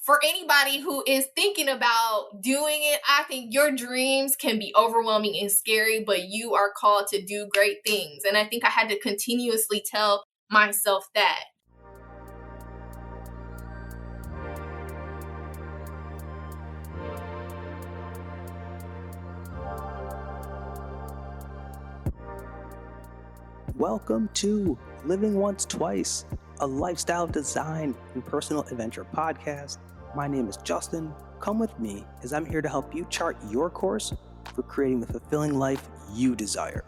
for anybody who is thinking about doing it, I think your dreams can be overwhelming and scary, but you are called to do great things. And I think I had to continuously tell myself that. Welcome to Living Once Twice, a lifestyle design and personal adventure podcast. My name is Justin. Come with me as I'm here to help you chart your course for creating the fulfilling life you desire.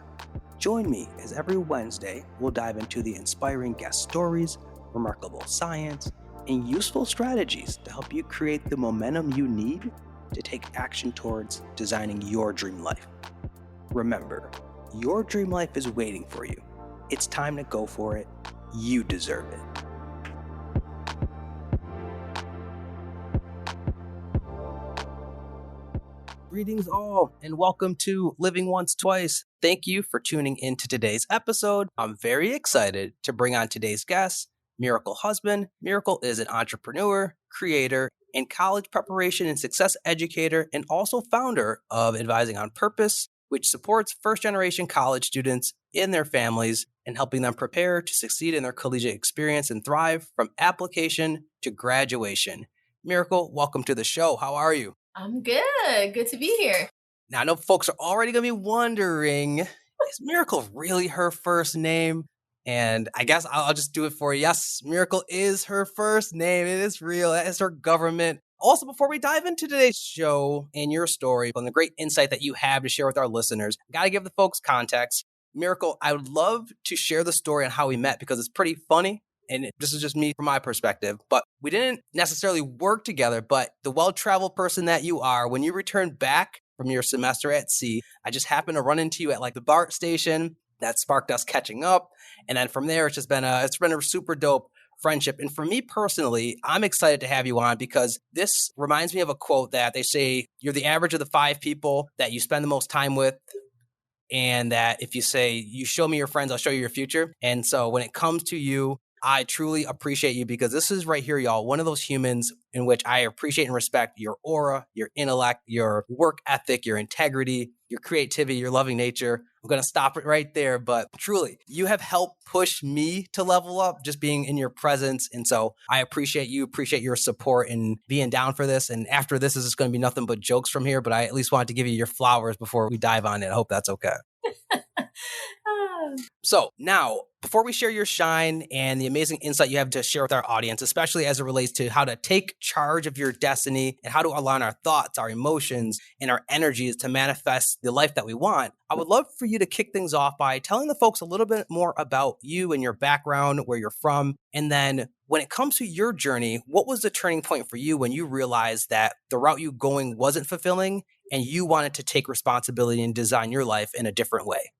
Join me as every Wednesday we'll dive into the inspiring guest stories, remarkable science, and useful strategies to help you create the momentum you need to take action towards designing your dream life. Remember, your dream life is waiting for you. It's time to go for it. You deserve it. Greetings all, and welcome to Living Once Twice. Thank you for tuning in to today's episode. I'm very excited to bring on today's guest, Miracle Husband. Miracle is an entrepreneur, creator, and college preparation and success educator, and also founder of Advising on Purpose, which supports first-generation college students in their families and helping them prepare to succeed in their collegiate experience and thrive from application to graduation. Miracle, welcome to the show. How are you? I'm good. Good to be here. Now, I know folks are already going to be wondering, is Miracle really her first name? And I guess I'll just do it for you. Yes, Miracle is her first name. It is real. That is her government. Also, before we dive into today's show and your story and the great insight that you have to share with our listeners, I got to give the folks context. Miracle, I would love to share the story on how we met because it's pretty funny. And this is just me from my perspective, but we didn't necessarily work together. But the well-traveled person that you are, when you returned back from your semester at sea, I just happened to run into you at like the BART station. That sparked us catching up. And then from there, it's been a super dope friendship. And for me personally, I'm excited to have you on because this reminds me of a quote that they say, you're the average of the 5 people that you spend the most time with. And that if you say, you show me your friends, I'll show you your future. And so when it comes to you, I truly appreciate you because this is right here, y'all, one of those humans in which I appreciate and respect your aura, your intellect, your work ethic, your integrity, your creativity, your loving nature. I'm going to stop it right there. But truly, you have helped push me to level up just being in your presence. And so I appreciate you, appreciate your support and being down for this. And after this is just going to be nothing but jokes from here. But I at least wanted to give you your flowers before we dive on it. I hope that's okay. So now, before we share your shine and the amazing insight you have to share with our audience, especially as it relates to how to take charge of your destiny and how to align our thoughts, our emotions, and our energies to manifest the life that we want, I would love for you to kick things off by telling the folks a little bit more about you and your background, where you're from, and then when it comes to your journey, what was the turning point for you when you realized that the route you going wasn't fulfilling and you wanted to take responsibility and design your life in a different way?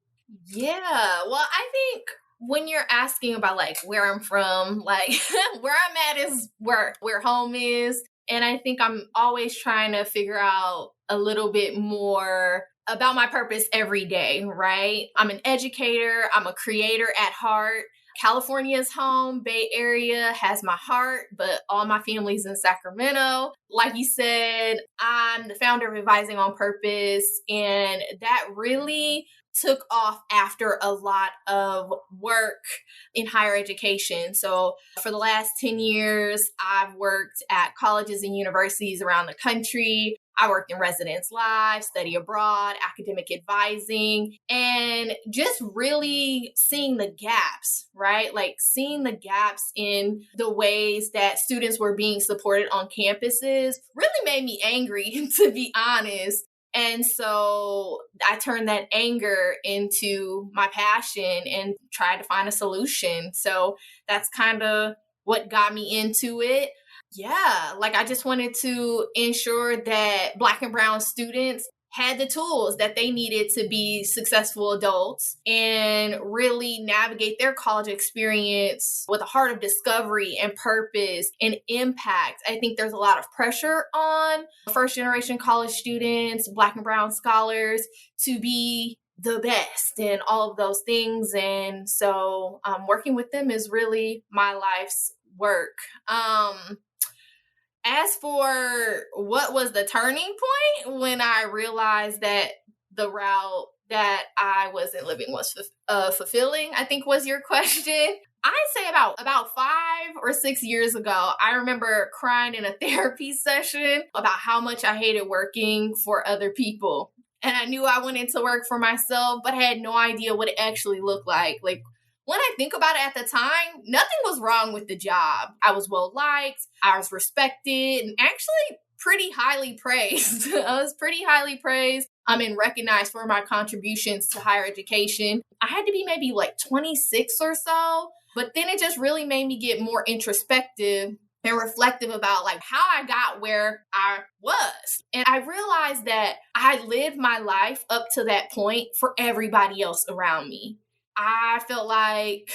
Yeah, well, I think when you're asking about like where I'm from, like where I'm at is where home is. And I think I'm always trying to figure out a little bit more about my purpose every day, right? I'm an educator. I'm a creator at heart. California's home, Bay Area has my heart, but all my family's in Sacramento. Like you said, I'm the founder of Advising on Purpose, and that really took off after a lot of work in higher education. So for the last 10 years, I've worked at colleges and universities around the country. I worked in residence life, study abroad, academic advising, and just really seeing the gaps, right? Like seeing the gaps in the ways that students were being supported on campuses really made me angry, to be honest. And so I turned that anger into my passion and tried to find a solution. So that's kind of what got me into it. Yeah, like I just wanted to ensure that Black and Brown students had the tools that they needed to be successful adults and really navigate their college experience with a heart of discovery and purpose and impact. I think there's a lot of pressure on first generation college students, Black and Brown scholars to be the best and all of those things. And so working with them is really my life's work. as for what was the turning point when I realized that the route that I wasn't living was fulfilling, I think was your question. I'd say about 5 or 6 years ago, I remember crying in a therapy session about how much I hated working for other people. And I knew I wanted to work for myself, but I had no idea what it actually looked like. Like, when I think about it at the time, nothing was wrong with the job. I was well liked, I was respected, and actually pretty highly praised. I was pretty highly praised. And recognized for my contributions to higher education. I had to be maybe like 26 or so, but then it just really made me get more introspective and reflective about like how I got where I was. And I realized that I lived my life up to that point for everybody else around me. I felt like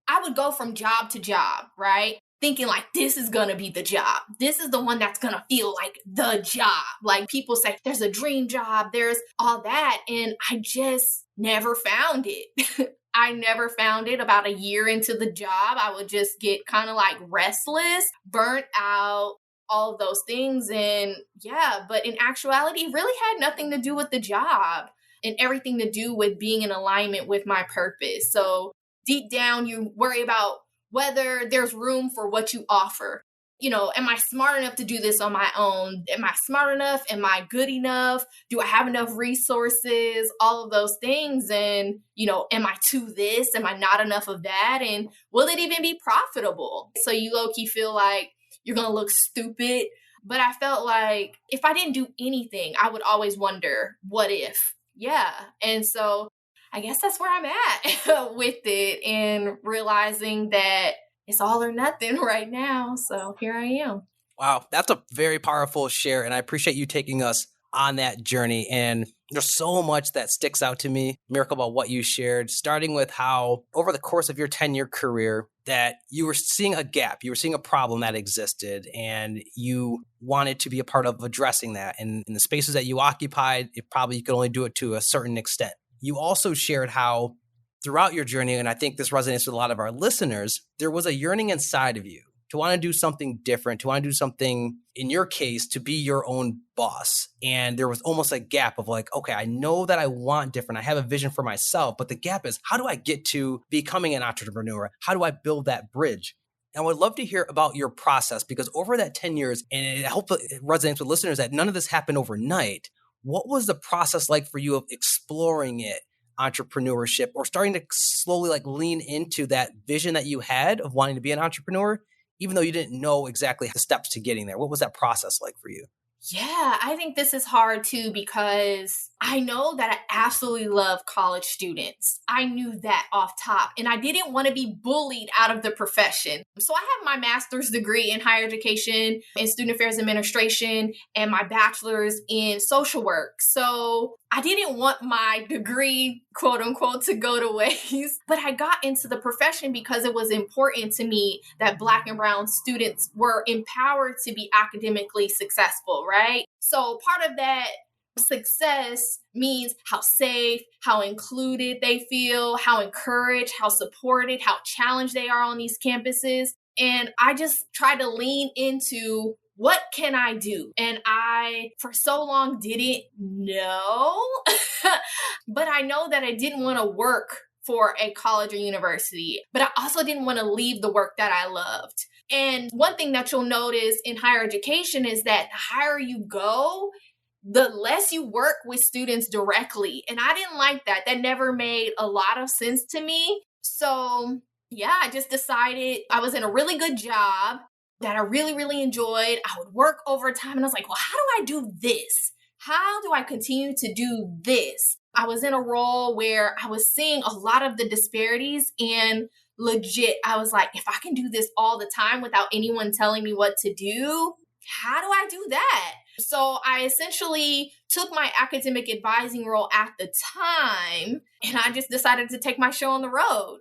I would go from job to job, right? Thinking like, this is going to be the job. This is the one that's going to feel like the job. Like people say, there's a dream job, there's all that. And I just never found it. I never found it. About a year into the job, I would just get kind of like restless, burnt out, all of those things. And yeah, but in actuality, it really had nothing to do with the job and everything to do with being in alignment with my purpose. So deep down, you worry about whether there's room for what you offer. You know, am I smart enough to do this on my own? Am I smart enough? Am I good enough? Do I have enough resources? All of those things. And, you know, am I too this? Am I not enough of that? And will it even be profitable? So you low-key feel like you're going to look stupid. But I felt like if I didn't do anything, I would always wonder, what if? Yeah. And so I guess that's where I'm at with it, and realizing that it's all or nothing right now. So here I am. Wow, that's a very powerful share, and I appreciate you taking us on that journey. And there's so much that sticks out to me, Miracle, about what you shared, starting with how over the course of your 10-year career that you were seeing a gap, you were seeing a problem that existed, and you wanted to be a part of addressing that. And in the spaces that you occupied, you could only do it to a certain extent. You also shared how throughout your journey, and I think this resonates with a lot of our listeners, there was a yearning inside of you to want to do something different, to want to do something, in your case, to be your own boss. And there was almost a gap of like, okay, I know that I want different. I have a vision for myself, but the gap is, how do I get to becoming an entrepreneur? How do I build that bridge? And I would love to hear about your process, because over that 10 years, and I hope it resonates with listeners that none of this happened overnight. What was the process like for you of exploring it, entrepreneurship, or starting to slowly like lean into that vision that you had of wanting to be an entrepreneur, even though you didn't know exactly the steps to getting there? What was that process like for you? Yeah, I think this is hard too, because I know that I absolutely love college students. I knew that off top, and I didn't want to be bullied out of the profession. So I have my master's degree in higher education and student affairs administration and my bachelor's in social work. So I didn't want my degree, quote unquote, to go to waste, but I got into the profession because it was important to me that Black and Brown students were empowered to be academically successful, right? So part of that success means how safe, how included they feel, how encouraged, how supported, how challenged they are on these campuses. And I just try to lean into, what can I do? And I, for so long, didn't know, but I know that I didn't want to work for a college or university, but I also didn't want to leave the work that I loved. And one thing that you'll notice in higher education is that the higher you go, the less you work with students directly. And I didn't like that. That never made a lot of sense to me. So yeah, I just decided, I was in a really good job that I really, really enjoyed. I would work overtime, and I was like, well, how do I do this? How do I continue to do this? I was in a role where I was seeing a lot of the disparities, and legit, I was like, if I can do this all the time without anyone telling me what to do, how do I do that? So I essentially took my academic advising role at the time, and I just decided to take my show on the road.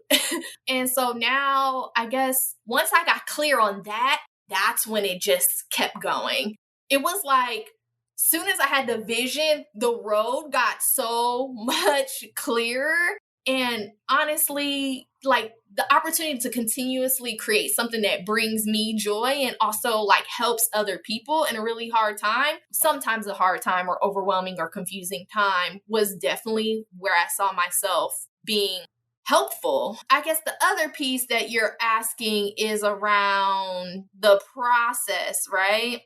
And so now, I guess, once I got clear on that, that's when it just kept going. It was like, soon as I had the vision, the road got so much clearer. And honestly, like the opportunity to continuously create something that brings me joy and also like helps other people in a really hard time, sometimes a hard time or overwhelming or confusing time, was definitely where I saw myself being helpful. I guess the other piece that you're asking is around the process, right?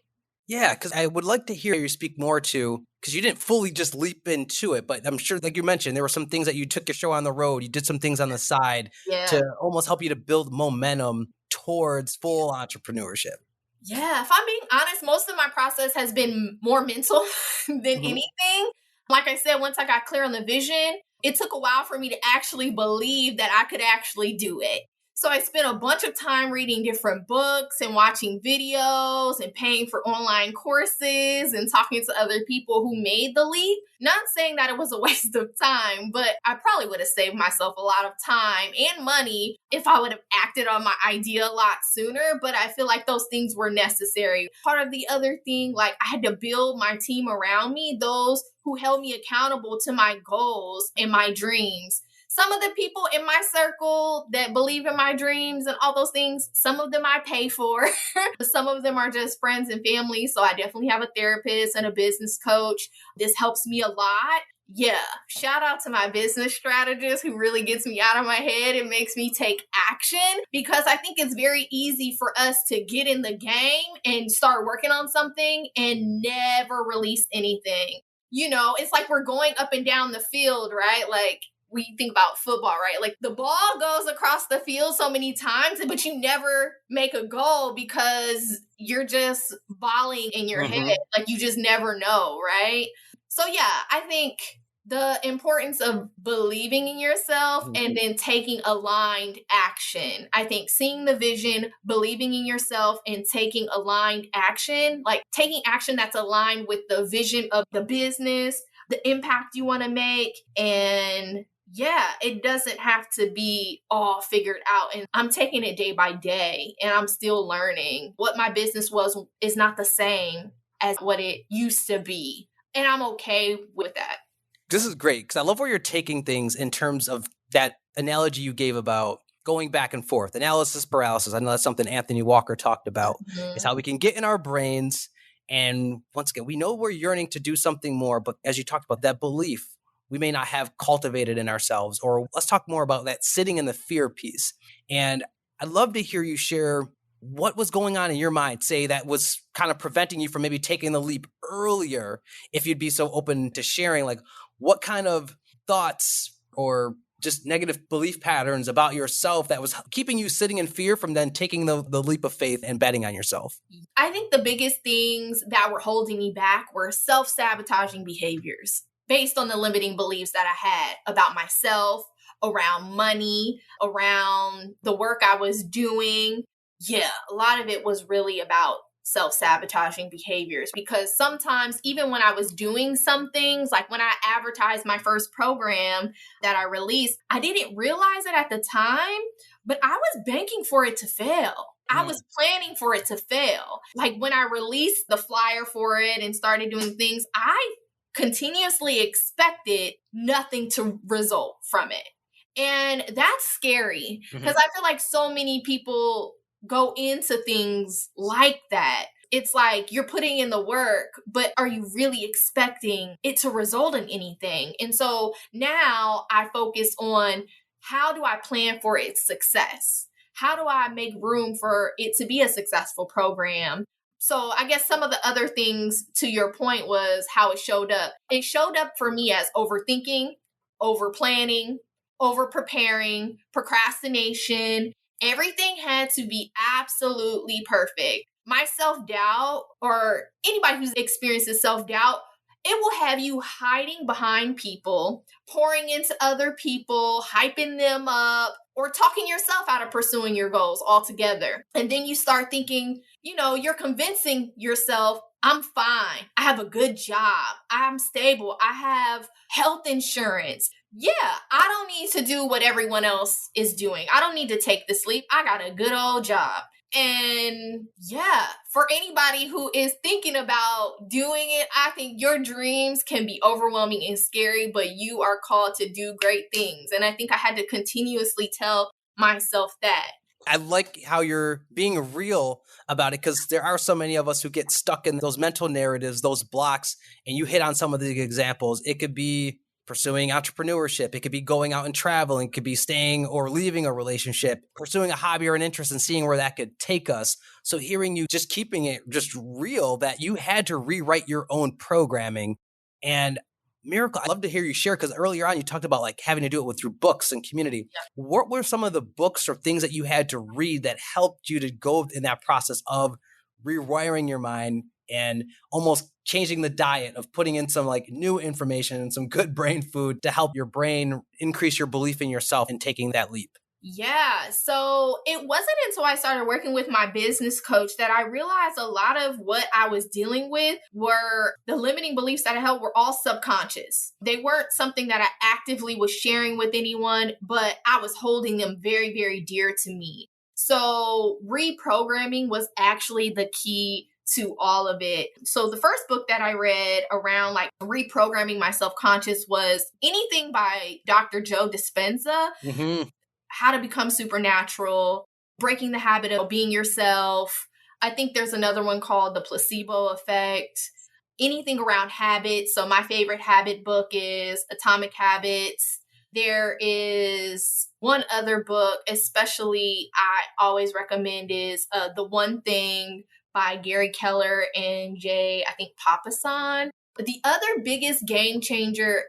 Yeah, because I would like to hear you speak more to, because you didn't fully just leap into it, but I'm sure, like you mentioned, there were some things that you took your show on the road, you did some things on the side Yeah. to almost help you to build momentum towards full entrepreneurship. Yeah, if I'm being honest, most of my process has been more mental than Mhm. anything. Like I said, once I got clear on the vision, it took a while for me to actually believe that I could actually do it. So I spent a bunch of time reading different books and watching videos and paying for online courses and talking to other people who made the leap. Not saying that it was a waste of time, but I probably would have saved myself a lot of time and money if I would have acted on my idea a lot sooner. But I feel like those things were necessary. Part of the other thing, like I had to build my team around me, those who held me accountable to my goals and my dreams. Some of the people in my circle that believe in my dreams and all those things, some of them I pay for. Some of them are just friends and family. So I definitely have a therapist and a business coach. This helps me a lot. Yeah, shout out to my business strategist who really gets me out of my head and makes me take action, because I think it's very easy for us to get in the game and start working on something and never release anything. You know, it's like we're going up and down the field, right? Like we think about football, right? Like the ball goes across the field so many times, but you never make a goal because you're just balling in your head. Mhm. Like you just never know, right? So yeah, I think the importance of believing in yourself Mhm. and then taking aligned action. I think seeing the vision, believing in yourself, and taking aligned action, like taking action that's aligned with the vision of the business, the impact you want to make. And yeah, it doesn't have to be all figured out. And I'm taking it day by day and I'm still learning. What my business was is not the same as what it used to be. And I'm okay with that. This is great because I love where you're taking things in terms of that analogy you gave about going back and forth, analysis paralysis. I know that's something Anthony Walker talked about, is Mhm. how we can get in our brains. And once again, we know we're yearning to do something more, but as you talked about, that belief we may not have cultivated in ourselves. Or let's talk more about that sitting in the fear piece. And I'd love to hear you share what was going on in your mind, say that was kind of preventing you from maybe taking the leap earlier, if you'd be so open to sharing, like what kind of thoughts or just negative belief patterns about yourself that was keeping you sitting in fear from then taking the leap of faith and betting on yourself. I think the biggest things that were holding me back were self sabotaging behaviors based on the limiting beliefs that I had about myself, around money, around the work I was doing. Yeah, a lot of it was really about self sabotaging behaviors, because sometimes, even when I was doing some things, like when I advertised my first program that I released, I didn't realize it at the time, but I was banking for it to fail. I Mm. was planning for it to fail. Like when I released the flyer for it and started doing things, I continuously expected nothing to result from it. And that's scary because Mhm. I feel like so many people go into things like that. It's like you're putting in the work, but are you really expecting it to result in anything? And so now I focus on, how do I plan for its success? How do I make room for it to be a successful program? So I guess some of the other things to your point was how it showed up. It showed up for me as overthinking, over planning, over preparing, procrastination. Everything had to be absolutely perfect. My self doubt, or anybody who's experiences self doubt, it will have you hiding behind people, pouring into other people, hyping them up, or talking yourself out of pursuing your goals altogether. And then you start thinking, you're convincing yourself, I'm fine. I have a good job. I'm stable. I have health insurance. Yeah, I don't need to do what everyone else is doing. I don't need to take this leap. I got a good old job. And yeah, for anybody who is thinking about doing it, I think your dreams can be overwhelming and scary, but you are called to do great things. And I think I had to continuously tell myself that. I like how you're being real about it, because there are so many of us who get stuck in those mental narratives, those blocks, and you hit on some of the examples. It could be pursuing entrepreneurship. It could be going out and traveling. It could be staying or leaving a relationship, pursuing a hobby or an interest and seeing where that could take us. So hearing you just keeping it just real that you had to rewrite your own programming. And Miracle, I'd love to hear you share, because earlier on you talked about like having to do it with through books and community. Yeah. What were some of the books or things that you had to read that helped you to go in that process of rewiring your mind and almost changing the diet, of putting in some like new information and some good brain food to help your brain increase your belief in yourself and taking that leap? Yeah. So it wasn't until I started working with my business coach that I realized a lot of what I was dealing with were the limiting beliefs that I held were all subconscious. They weren't something that I actively was sharing with anyone, but I was holding them very, very dear to me. So reprogramming was actually the key to all of it. So the first book that I read around like reprogramming my subconscious was anything by Dr. Joe Dispenza. Mm-hmm. How to Become Supernatural, Breaking the Habit of Being Yourself. I think there's another one called The Placebo Effect. Anything around habits. So my favorite habit book is Atomic Habits. There is one other book, especially I always recommend, is The One Thing by Gary Keller and I think Papasan. But the other biggest game changer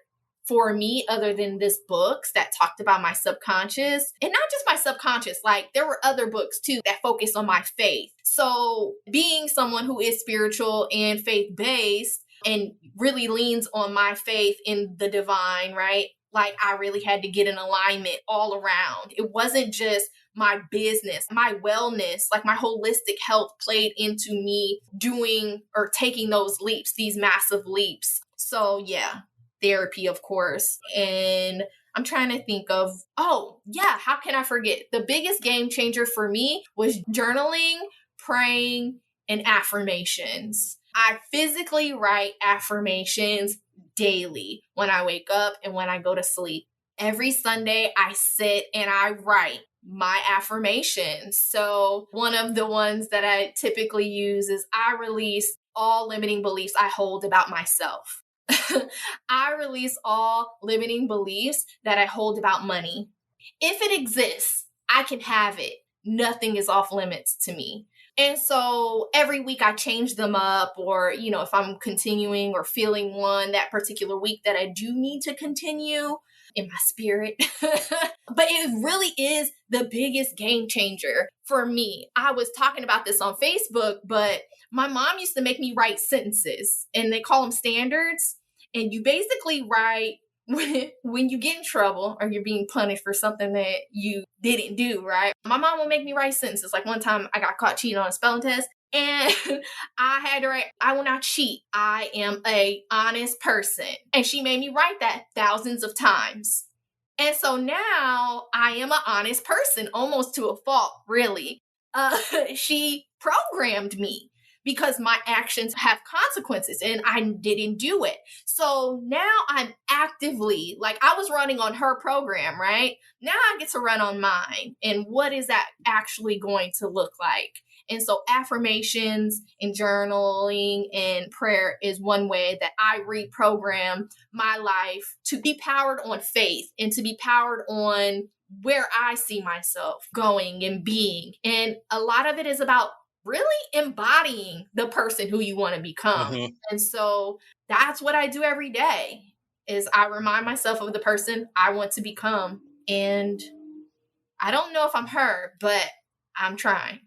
for me, other than this books that talked about my subconscious, and not just my subconscious, like there were other books too that focused on my faith. So being someone who is spiritual and faith-based and really leans on my faith in the divine, right? Like I really had to get in alignment all around. It wasn't just my business, my wellness, like my holistic health played into me doing or taking those leaps, these massive leaps. So yeah, therapy, of course. And I'm trying to think of, oh yeah, how can I forget? The biggest game changer for me was journaling, praying, and affirmations. I physically write affirmations daily when I wake up and when I go to sleep. Every Sunday, I sit and I write my affirmations. So one of the ones that I typically use is I release all limiting beliefs I hold about myself. I release all limiting beliefs that I hold about money. If it exists, I can have it. Nothing is off limits to me. And so every week I change them up, or, you know, if I'm continuing or feeling one that particular week that I do need to continue in my spirit. But it really is the biggest game changer for me. I was talking about this on Facebook, but my mom used to make me write sentences, and they call them standards. And you basically write when you get in trouble or you're being punished for something that you didn't do, right? My mom will make me write sentences. Like one time I got caught cheating on a spelling test, and I had to write, I will not cheat. I am a honest person. And she made me write that thousands of times. And so now I am an honest person, almost to a fault, really. She programmed me because my actions have consequences and I didn't do it. So now I'm actively, like I was running on her program, right? Now I get to run on mine. And what is that actually going to look like? And so affirmations and journaling and prayer is one way that I reprogram my life to be powered on faith and to be powered on where I see myself going and being. And a lot of it is about really embodying the person who you want to become. Mm-hmm. And so that's what I do every day is I remind myself of the person I want to become. And I don't know if I'm her, but I'm trying.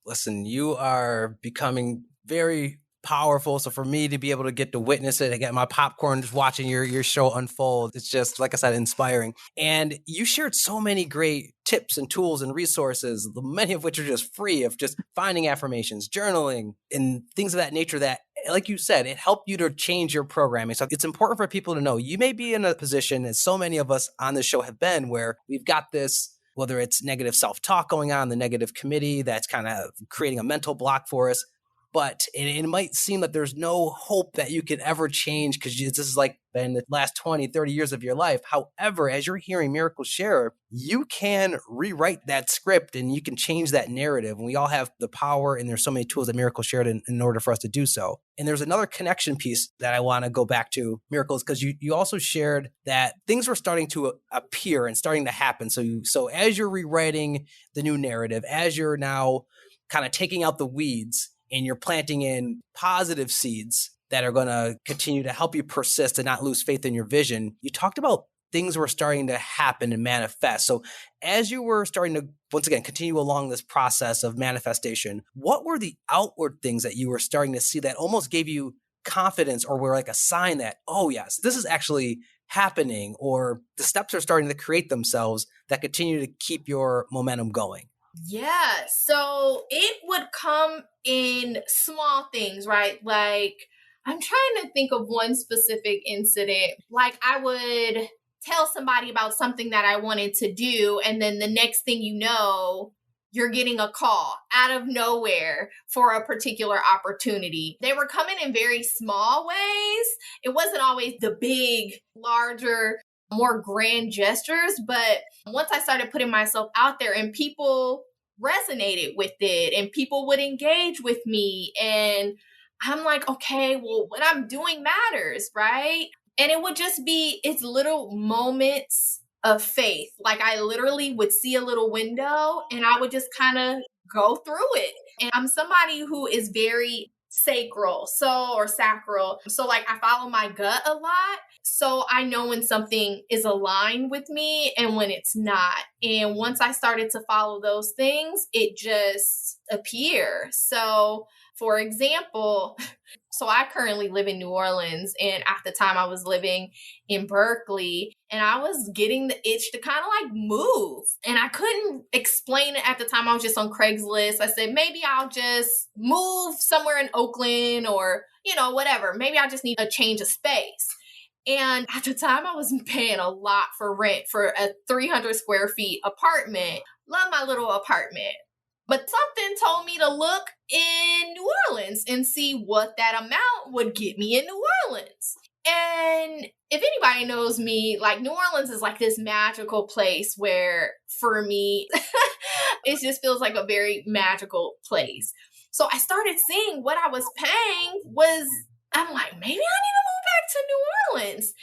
Listen, you are becoming very powerful. So for me to be able to get to witness it, I get my popcorn just watching your show unfold. It's just, like I said, inspiring. And you shared so many great tips and tools and resources, many of which are just free, of just finding affirmations, journaling, and things of that nature that, like you said, it helped you to change your programming. So it's important for people to know you may be in a position, as so many of us on this show have been, where we've got this whether it's negative self-talk going on, the negative committee that's kind of creating a mental block for us. But it might seem that there's no hope that you could ever change because this is like in the last 20, 30 years of your life. However, as you're hearing Miracle share, you can rewrite that script and you can change that narrative. And we all have the power, and there's so many tools that Miracle shared in order for us to do so. And there's another connection piece that I want to go back to, Miracles, because you also shared that things were starting to appear and starting to happen. So as you're rewriting the new narrative, as you're now kind of taking out the weeds, and you're planting in positive seeds that are going to continue to help you persist and not lose faith in your vision. You talked about things were starting to happen and manifest. So as you were starting to, once again, continue along this process of manifestation, what were the outward things that you were starting to see that almost gave you confidence or were like a sign that, oh yes, this is actually happening, or the steps are starting to create themselves that continue to keep your momentum going? Yeah, so it would come in small things, right? Like, I'm trying to think of one specific incident. Like, I would tell somebody about something that I wanted to do, and then the next thing you know, you're getting a call out of nowhere for a particular opportunity. They were coming in very small ways. It wasn't always the big, larger, more grand gestures, but once I started putting myself out there and people resonated with it and people would engage with me, and I'm like, okay, well, what I'm doing matters, right? And it would just be, it's little moments of faith. Like, I literally would see a little window and I would just kind of go through it. And I'm somebody who is very sacral. So like, I follow my gut a lot. So I know when something is aligned with me and when it's not. And once I started to follow those things, it just appears. So for example, so I currently live in New Orleans, and at the time I was living in Berkeley, and I was getting the itch to kind of like move. And I couldn't explain it at the time. I was just on Craigslist. I said, maybe I'll just move somewhere in Oakland or, whatever. Maybe I just need a change of space. And at the time I was paying a lot for rent for a 300 square feet apartment. Love my little apartment. But something told me to look in New Orleans and see what that amount would get me in New Orleans. And if anybody knows me, like, New Orleans is like this magical place where, for me, it just feels like a very magical place. So I started seeing what I was paying I'm like, maybe I need to move back to New Orleans.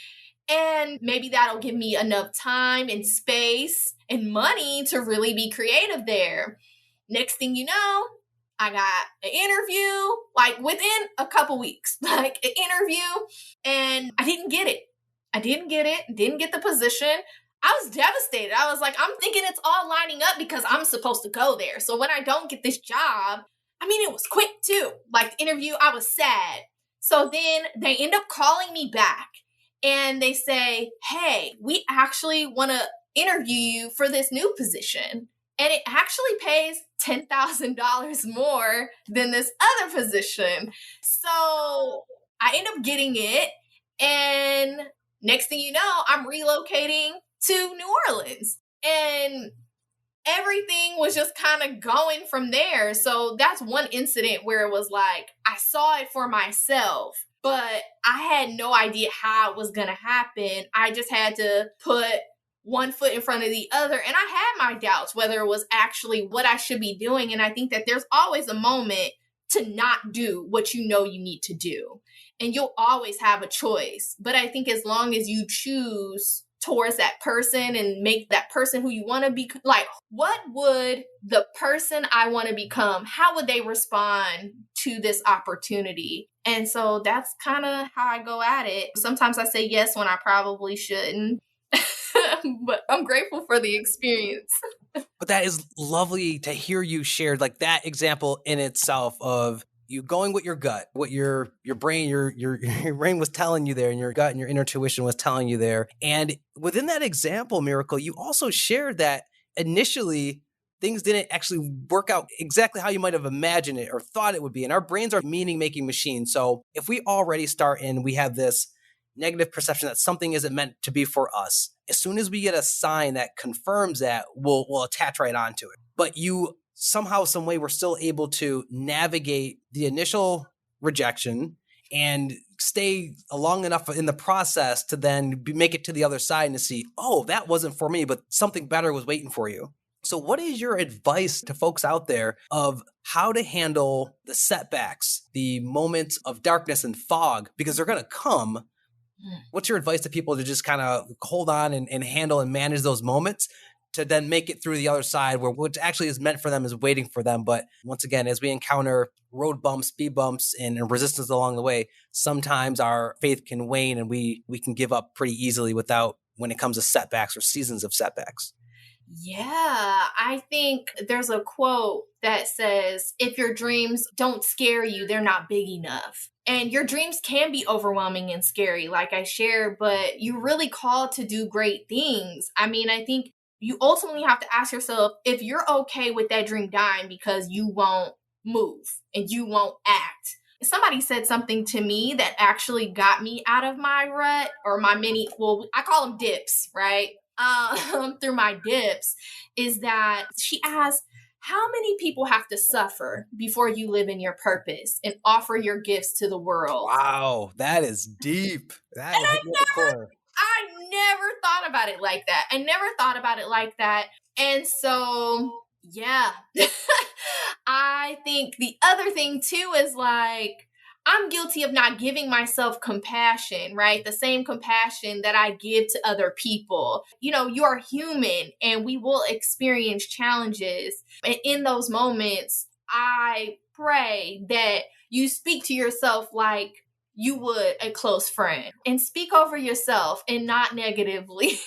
And maybe that'll give me enough time and space and money to really be creative there. Next thing you know, I got an interview, like within a couple weeks, like an interview, and I didn't get it. Didn't get the position. I was devastated. I was like, I'm thinking it's all lining up because I'm supposed to go there. So when I don't get this job, it was quick too. Like, the interview, I was sad. So then they end up calling me back and they say, hey, we actually want to interview you for this new position. And it actually pays $10,000 more than this other position. So I end up getting it. And next thing you know, I'm relocating to New Orleans. And everything was just kind of going from there. So that's one incident where it was like, I saw it for myself, but I had no idea how it was going to happen. I just had to put one foot in front of the other. And I had my doubts whether it was actually what I should be doing. And I think that there's always a moment to not do what you know you need to do. And you'll always have a choice. But I think as long as you choose towards that person and make that person who you want to be, like, what would the person I want to become, how would they respond to this opportunity? And so that's kind of how I go at it. Sometimes I say yes when I probably shouldn't, but I'm grateful for the experience. But that is lovely to hear you shared, like that example in itself of you going with your gut, what your brain, your brain was telling you there, and your gut and your inner intuition was telling you there. And within that example, Miracle, you also shared that initially things didn't actually work out exactly how you might have imagined it or thought it would be. And our brains are meaning-making machines. So if we already start and we have this negative perception that something isn't meant to be for us, as soon as we get a sign that confirms that, we'll attach right onto it. But you somehow, some way, we're still able to navigate the initial rejection and stay long enough in the process to then make it to the other side and to see, oh, that wasn't for me, but something better was waiting for you. So what is your advice to folks out there of how to handle the setbacks, the moments of darkness and fog, because they're going to come? What's your advice to people to just kind of hold on and handle and manage those moments to then make it through the other side where what actually is meant for them is waiting for them? But once again, as we encounter road bumps, speed bumps, and resistance along the way, sometimes our faith can wane and we can give up pretty easily when it comes to setbacks or seasons of setbacks. Yeah, I think there's a quote that says, if your dreams don't scare you, they're not big enough. And your dreams can be overwhelming and scary, like I shared, but you're really called to do great things. I mean, I think you ultimately have to ask yourself if you're okay with that dream dying because you won't move and you won't act. Somebody said something to me that actually got me out of my rut or my I call them dips, right? Through my dips, is that she asked, how many people have to suffer before you live in your purpose and offer your gifts to the world? Wow, that is deep. That hit me at the core. I never thought about it like that. And so, yeah, I think the other thing too is like, I'm guilty of not giving myself compassion, right? The same compassion that I give to other people. You know, you are human and we will experience challenges. And in those moments, I pray that you speak to yourself like you would a close friend and speak over yourself and not negatively.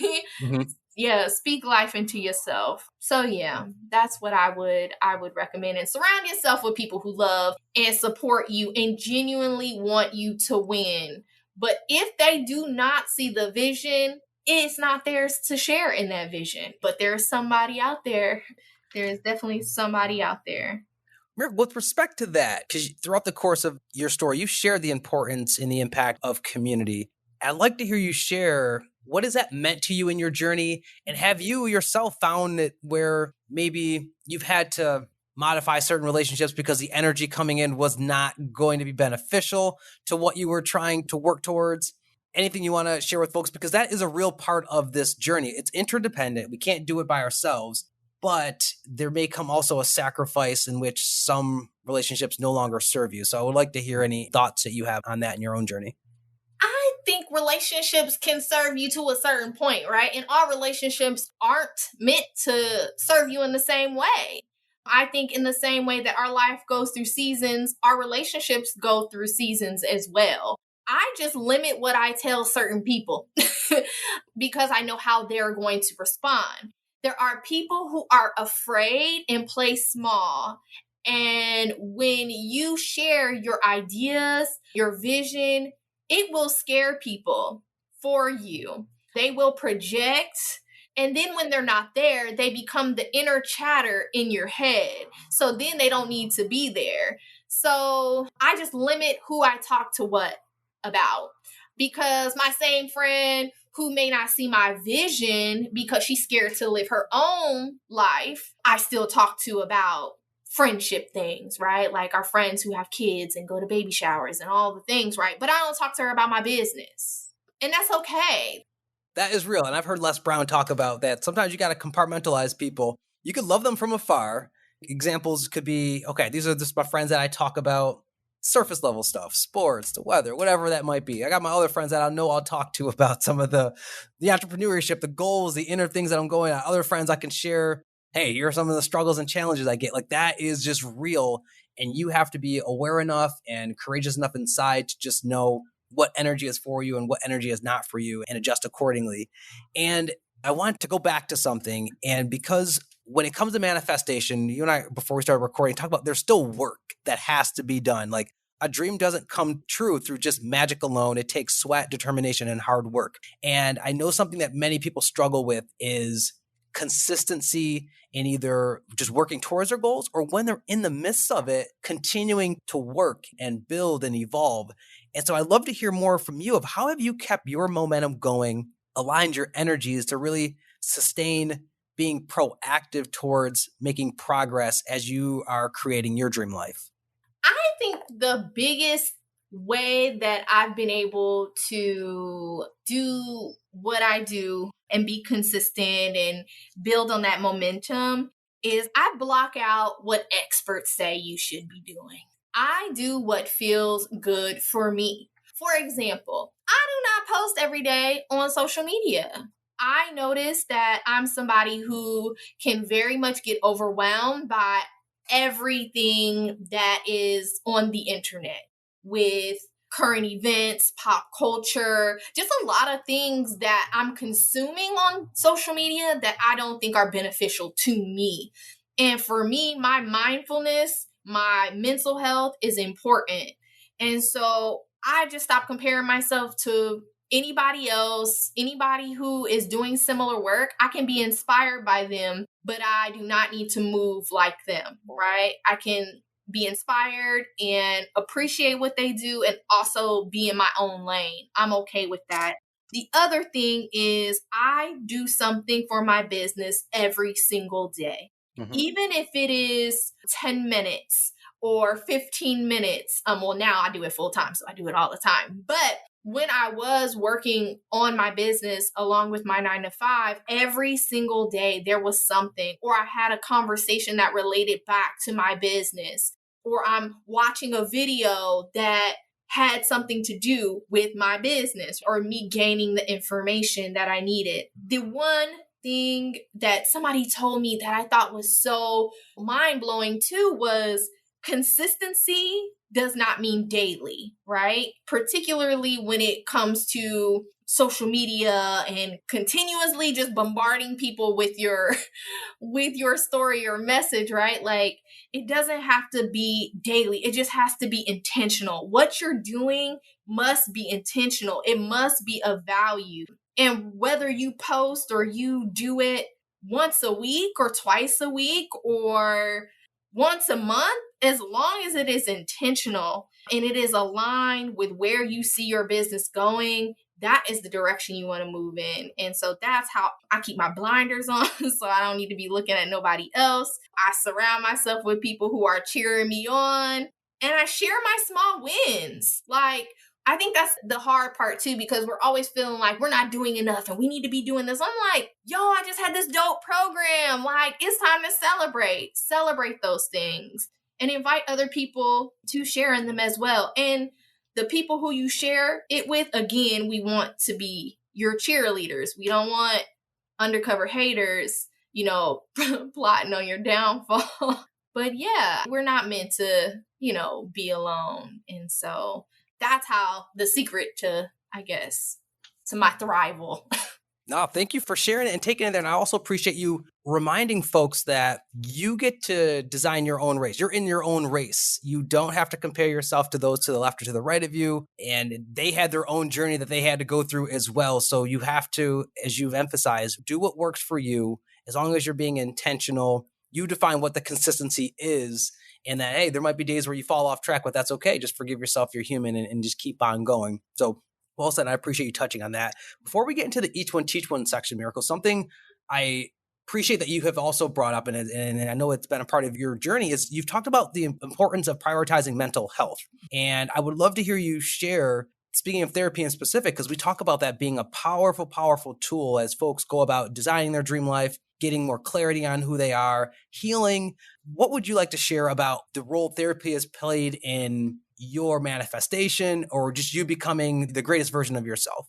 Mm-hmm. Yeah, speak life into yourself. So yeah, that's what I would recommend. And surround yourself with people who love and support you and genuinely want you to win. But if they do not see the vision, it's not theirs to share in that vision. But there's somebody out there. There's definitely somebody out there. With respect to that, because throughout the course of your story, you've shared the importance and the impact of community. I'd like to hear you share, what has that meant to you in your journey? And have you yourself found it where maybe you've had to modify certain relationships because the energy coming in was not going to be beneficial to what you were trying to work towards? Anything you want to share with folks? Because that is a real part of this journey. It's interdependent. We can't do it by ourselves. But there may come also a sacrifice in which some relationships no longer serve you. So I would like to hear any thoughts that you have on that in your own journey. I think relationships can serve you to a certain point, right? And all relationships aren't meant to serve you in the same way. I think in the same way that our life goes through seasons, our relationships go through seasons as well. I just limit what I tell certain people because I know how they're going to respond. There are people who are afraid and play small. And when you share your ideas, your vision, it will scare people for you. They will project. And then when they're not there, they become the inner chatter in your head. So then they don't need to be there. So I just limit who I talk to what about. Because my same friend who may not see my vision because she's scared to live her own life, I still talk to about friendship things, right? Like our friends who have kids and go to baby showers and all the things, right? But I don't talk to her about my business. And that's okay. That is real. And I've heard Les Brown talk about that. Sometimes you got to compartmentalize people. You could love them from afar. Examples could be, okay, these are just my friends that I talk about surface level stuff, sports, the weather, whatever that might be. I got my other friends that I know I'll talk to about some of the entrepreneurship, the goals, the inner things that I'm going at. Other friends I can share, hey, here are some of the struggles and challenges I get. Like that is just real. And you have to be aware enough and courageous enough inside to just know what energy is for you and what energy is not for you and adjust accordingly. And I want to go back to something. And because when it comes to manifestation, you and I, before we started recording, talk about there's still work that has to be done. Like a dream doesn't come true through just magic alone. It takes sweat, determination, and hard work. And I know something that many people struggle with is consistency in either just working towards their goals or when they're in the midst of it, continuing to work and build and evolve. And so I'd love to hear more from you of how have you kept your momentum going, aligned your energies to really sustain being proactive towards making progress as you are creating your dream life? I think the biggest way that I've been able to do what I do and be consistent and build on that momentum is I block out what experts say you should be doing. I do what feels good for me. For example, I do not post every day on social media. I notice that I'm somebody who can very much get overwhelmed by everything that is on the internet with current events, pop culture, just a lot of things that I'm consuming on social media that I don't think are beneficial to me. And for me, my mindfulness, my mental health is important. And so I just stopped comparing myself to anybody else, anybody who is doing similar work. I can be inspired by them, but I do not need to move like them, right? I can be inspired and appreciate what they do and also be in my own lane. I'm okay with that. The other thing is I do something for my business every single day. Mhm. Even if it is 10 minutes or 15 minutes. Well, now I do it full time, so I do it all the time. But when I was working on my business along with my 9 to 5, every single day there was something, or I had a conversation that related back to my business, or I'm watching a video that had something to do with my business or me gaining the information that I needed. The one thing that somebody told me that I thought was so mind blowing too was consistency does not mean daily, right? Particularly when it comes to social media and continuously just bombarding people with your story or message, right? Like it doesn't have to be daily. It just has to be intentional. What you're doing must be intentional. It must be of value. And whether you post or you do it once a week or twice a week or once a month, as long as it is intentional and it is aligned with where you see your business going, that is the direction you want to move in. And so that's how I keep my blinders on so I don't need to be looking at nobody else. I surround myself with people who are cheering me on and I share my small wins. Like, I think that's the hard part too, because we're always feeling like we're not doing enough and we need to be doing this. I'm like, yo, I just had this dope program. Like, it's time to celebrate those things and invite other people to share in them as well. And the people who you share it with, again, we want to be your cheerleaders. We don't want undercover haters, plotting on your downfall. But yeah, we're not meant to, be alone. And so that's how the secret to, I guess, to my thrival. No, thank you for sharing it and taking it there. And I also appreciate you reminding folks that you get to design your own race. You're in your own race. You don't have to compare yourself to those to the left or to the right of you. And they had their own journey that they had to go through as well. So you have to, as you've emphasized, do what works for you. As long as you're being intentional, you define what the consistency is. And that, hey, there might be days where you fall off track, but that's okay. Just forgive yourself, you're human, and just keep on going. So well said. I appreciate you touching on that. Before we get into the each one, teach one section, Miracle, something I appreciate that you have also brought up, and I know it's been a part of your journey, is you've talked about the importance of prioritizing mental health. And I would love to hear you share, speaking of therapy in specific, because we talk about that being a powerful, powerful tool as folks go about designing their dream life, getting more clarity on who they are, healing. What would you like to share about the role therapy has played in your manifestation or just you becoming the greatest version of yourself?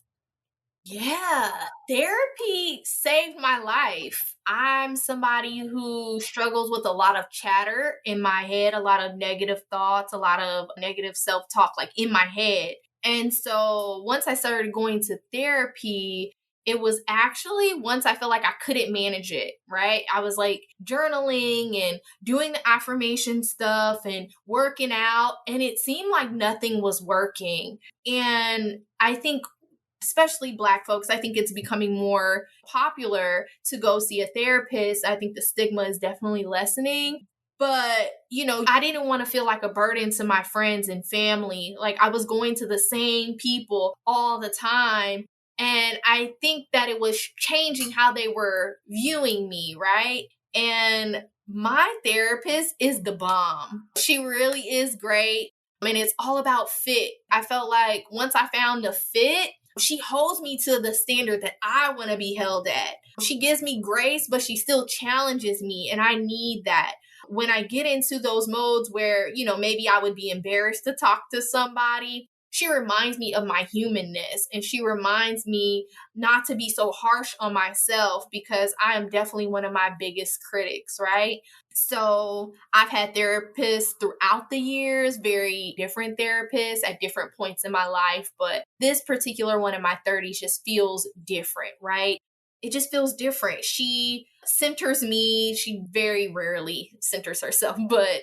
Yeah, therapy saved my life. I'm somebody who struggles with a lot of chatter in my head, a lot of negative thoughts, a lot of negative self-talk, like in my head. And so once I started going to therapy, it was actually once I felt like I couldn't manage it, right? I was like journaling and doing the affirmation stuff and working out, and it seemed like nothing was working. And I think especially Black folks, I think it's becoming more popular to go see a therapist. I think the stigma is definitely lessening. But, I didn't want to feel like a burden to my friends and family. Like I was going to the same people all the time. And I think that it was changing how they were viewing me, right? And my therapist is the bomb. She really is great. I mean, it's all about fit. I felt like once I found the fit, she holds me to the standard that I want to be held at. She gives me grace, but she still challenges me. And I need that. When I get into those modes where, maybe I would be embarrassed to talk to somebody, she reminds me of my humanness, and she reminds me not to be so harsh on myself, because I am definitely one of my biggest critics, right? So I've had therapists throughout the years, very different therapists at different points in my life, but this particular one in my 30s just feels different, right? It just feels different. She centers me. She very rarely centers herself, but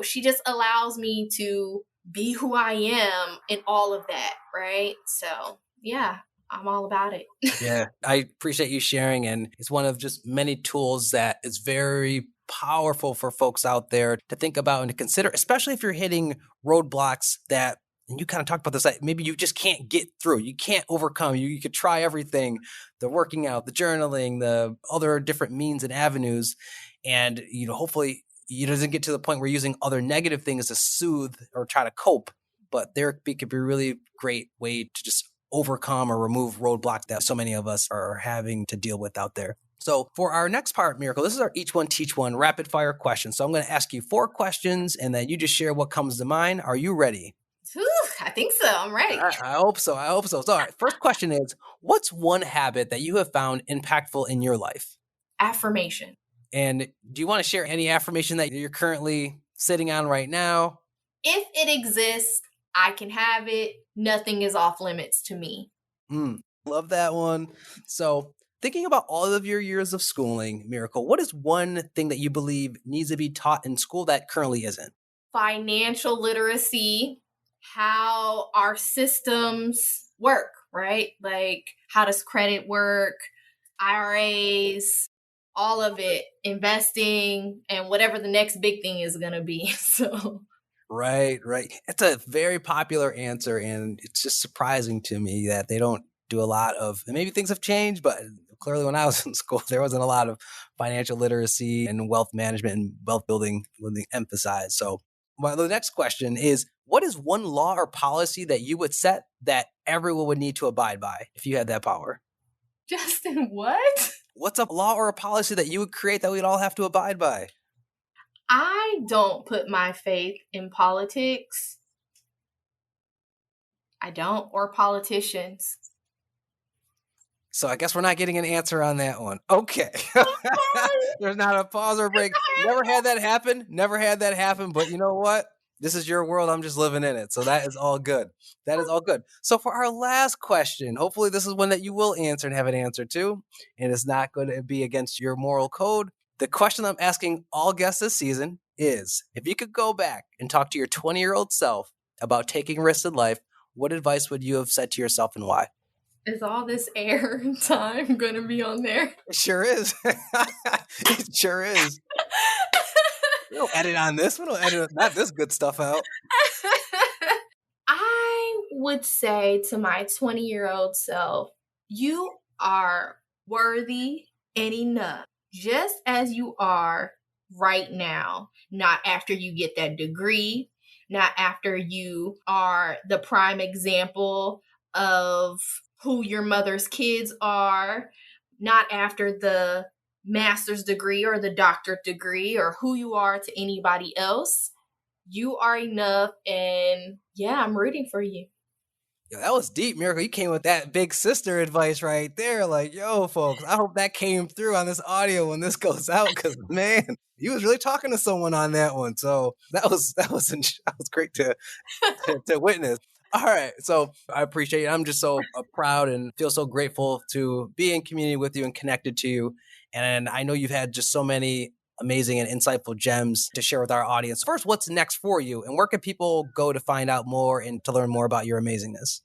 she just allows me to be who I am in all of that, right? So yeah, I'm all about it. Yeah, I appreciate you sharing. And it's one of just many tools that is very powerful for folks out there to think about and to consider, especially if you're hitting roadblocks that, and you kind of talked about this, that maybe you just can't get through, you can't overcome. You could try everything, the working out, the journaling, the other different means and avenues. And, hopefully it doesn't get to the point where you're using other negative things to soothe or try to cope. But therapy could be a really great way to just overcome or remove roadblocks that so many of us are having to deal with out there. So for our next part, Miracle, this is our each one, teach one rapid fire question. So I'm going to ask you 4 questions and then you just share what comes to mind. Are you ready? I think so. I'm ready. I hope so. So all right, first question is, what's one habit that you have found impactful in your life? Affirmation. And do you want to share any affirmation that you're currently sitting on right now? If it exists, I can have it. Nothing is off limits to me. Love that one. So thinking about all of your years of schooling, Miracle, what is one thing that you believe needs to be taught in school that currently isn't? Financial literacy, how our systems work, right? Like, how does credit work, IRAs, all of it, investing, and whatever the next big thing is going to be. So, right. It's a very popular answer, and it's just surprising to me that they don't do a lot of, and maybe things have changed, but clearly when I was in school, there wasn't a lot of financial literacy and wealth management and wealth building emphasized. So the next question is, what is one law or policy that you would set that everyone would need to abide by if you had that power? Justin, what? What's a law or a policy that you would create that we'd all have to abide by? I don't put my faith in politics. I don't, or politicians. So I guess we're not getting an answer on that one. Okay. There's not a pause or break. Never had that happen. But you know what? This is your world. I'm just living in it. So that is all good. So for our last question, hopefully this is one that you will answer and have an answer to, and it's not going to be against your moral code. The question I'm asking all guests this season is, if you could go back and talk to your 20-year-old self about taking risks in life, what advice would you have said to yourself and why? Is all this air time going to be on there? It sure is. It sure is. We don't edit on this. We don't edit not this good stuff out. I would say to my 20-year-old self, you are worthy and enough, just as you are right now. Not after you get that degree, not after you are the prime example of who your mother's kids are, not after the master's degree or the doctorate degree or who you are to anybody else. You are enough, and yeah, I'm rooting for you. Yo, that was deep, Miracle. You came with that big sister advice right there. Like, yo, folks, I hope that came through on this audio when this goes out, because man, you was really talking to someone on that one. So that was great to witness. All right. So I appreciate it. I'm just so proud and feel so grateful to be in community with you and connected to you. And I know you've had just so many amazing and insightful gems to share with our audience. First, what's next for you? And where can people go to find out more and to learn more about your amazingness?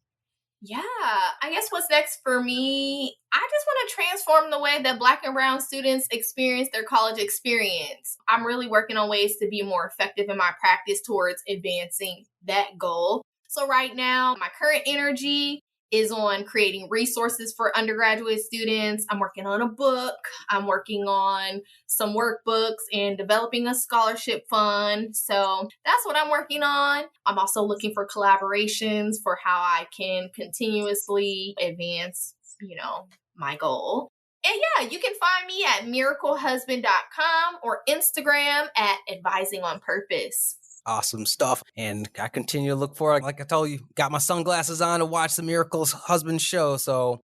Yeah, I guess what's next for me, I just want to transform the way that Black and Brown students experience their college experience. I'm really working on ways to be more effective in my practice towards advancing that goal. So, right now, my current energy is on creating resources for undergraduate students. I'm working on a book, I'm working on some workbooks and developing a scholarship fund. So that's what I'm working on. I'm also looking for collaborations for how I can continuously advance, my goal. And yeah, you can find me at miraclehusband.com or Instagram at advisingonpurpose. Awesome stuff. And I continue to look forward. Like I told you, got my sunglasses on to watch the Miracles Husband show. So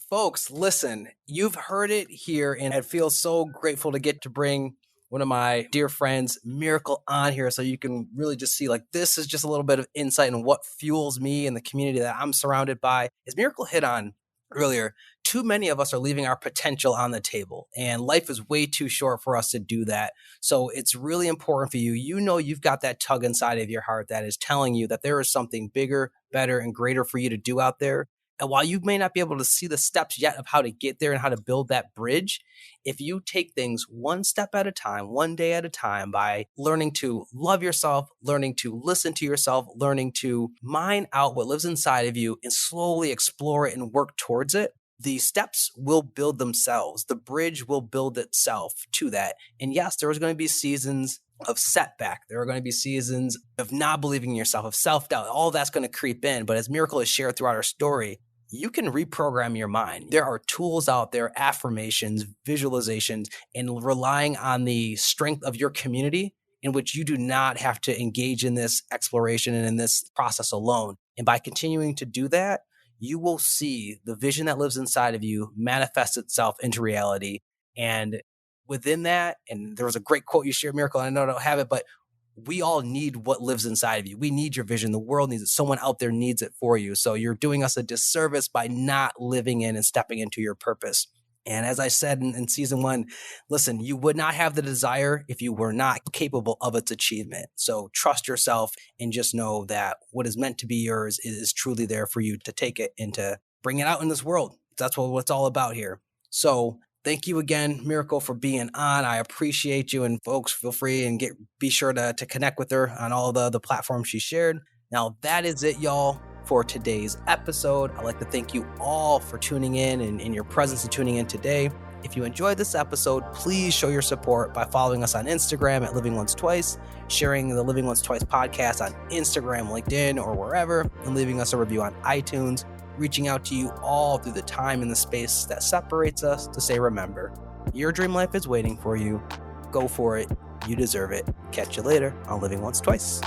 folks, listen, you've heard it here, and I feel so grateful to get to bring one of my dear friends, Miracle, on here so you can really just see, like, this is just a little bit of insight in what fuels me and the community that I'm surrounded by. As Miracle hit on earlier, too many of us are leaving our potential on the table, and life is way too short for us to do that. So it's really important for you. You know, you've got that tug inside of your heart that is telling you that there is something bigger, better, and greater for you to do out there. And while you may not be able to see the steps yet of how to get there and how to build that bridge, if you take things one step at a time, one day at a time, by learning to love yourself, learning to listen to yourself, learning to mine out what lives inside of you and slowly explore it and work towards it, the steps will build themselves. The bridge will build itself to that. And yes, there is going to be seasons of setback. There are going to be seasons of not believing in yourself, of self-doubt. All that's going to creep in. But as Miracle has shared throughout our story, you can reprogram your mind. There are tools out there, affirmations, visualizations, and relying on the strength of your community in which you do not have to engage in this exploration and in this process alone. And by continuing to do that, you will see the vision that lives inside of you manifest itself into reality. And within that, and there was a great quote you shared, Miracle, and I know I don't have it, but we all need what lives inside of you. We need your vision. The world needs it. Someone out there needs it for you. So you're doing us a disservice by not living in and stepping into your purpose. And as I said in season 1, listen, you would not have the desire if you were not capable of its achievement. So trust yourself and just know that what is meant to be yours is truly there for you to take it and to bring it out in this world. That's what it's all about here. So thank you again, Miracle, for being on. I appreciate you. And folks, feel free and be sure to connect with her on all the platforms she shared. Now, that is it, y'all, for today's episode. I'd like to thank you all for tuning in and your presence and tuning in today. If you enjoyed this episode, please show your support by following us on Instagram at Living Once Twice, sharing the Living Once Twice podcast on Instagram, LinkedIn, or wherever, and leaving us a review on iTunes. Reaching out to you all through the time and the space that separates us to say, remember, your dream life is waiting for you. Go for it. You deserve it. Catch you later on Living Once Twice.